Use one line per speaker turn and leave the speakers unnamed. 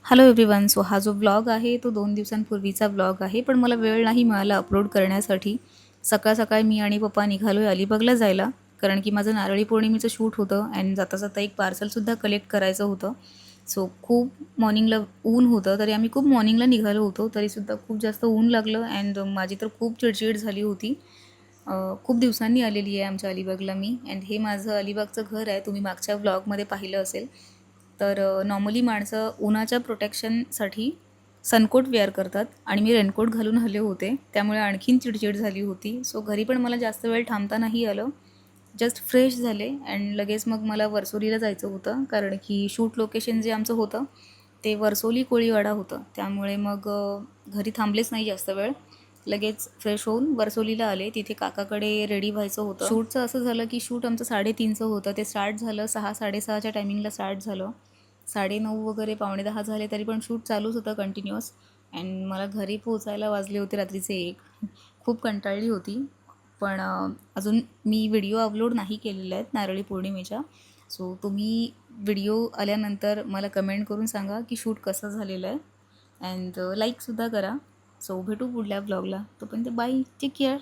Hello everyone. So हा जो vlog आहे तो 2 दिवसांपूर्वीचा व्लॉग आहे, पण मला वेळ नाही मिळाला अपलोड करण्यासाठी. सकाळ-सकाळी मी आणि पप्पा निघालो आहे अलिबागला जायला, कारण की माझं नारळी पौर्णिमेचं शूट होतं अँड जाता-जाता एक पार्सलसुद्धा कलेक्ट करायचं होतं. सो खूप मॉर्निंगला ऊन होतं, तरी आम्ही खूप मॉर्निंगला निघालो होतो. तरीसुद्धा खूप जास्त ऊन लागलं अँड माझी तर खूप चिडचिड झाली होती. खूप दिवसांनी आलेली आहे आमच्या अलिबागला मी अँड हे माझं अलिबागचं घर आहे. तुम्ही मागच्या व्लॉगमध्ये पाहिलं असेल. तर नॉर्मली माणसं उन्हाच्या प्रोटेक्शनसाठी सनकोट वेअर करतात आणि मी रेनकोट घालून आले होते, त्यामुळे आणखीन चिडचिड झाली होती. सो घरी पण मला जास्त वेळ थांबता नाही आलं. जस्ट फ्रेश झाले अँड लगेच मग मला वर्सोलीला जायचं होतं, कारण की शूट लोकेशन जे आमचं होतं ते वर्सोली कोळीवाडा होतं. त्यामुळे मग घरी थांबलेच नाही जास्त वेळ. लगेच फ्रेश होऊन वर्सोलीला आले. तिथे काकाकडे रेडी व्हायचं होतं. शूटचं असं झालं की शूट आमचं 3:30चं होतं. ते स्टार्ट झालं 6-6:30च्या टायमिंगला स्टार्ट झालं. 9:30 वगैरे 9:45 झाले तरी पण शूट चालूच होतं कंटिन्युअस अँड मला घरी पोहोचायला वाजले होते रात्रीचे 1. खूप कंटाळली होती. पण अजून मी व्हिडिओ अपलोड नाही केलेले आहेत नारळी पौर्णिमेच्या. सो तुम्ही व्हिडिओ आल्यानंतर मला कमेंट करून सांगा की शूट कसं झालेलं आहे अँड लाईकसुद्धा करा. सो भेटू पुढल्या ब्लॉगला. तोपर्यंत बाय, टेक केअर.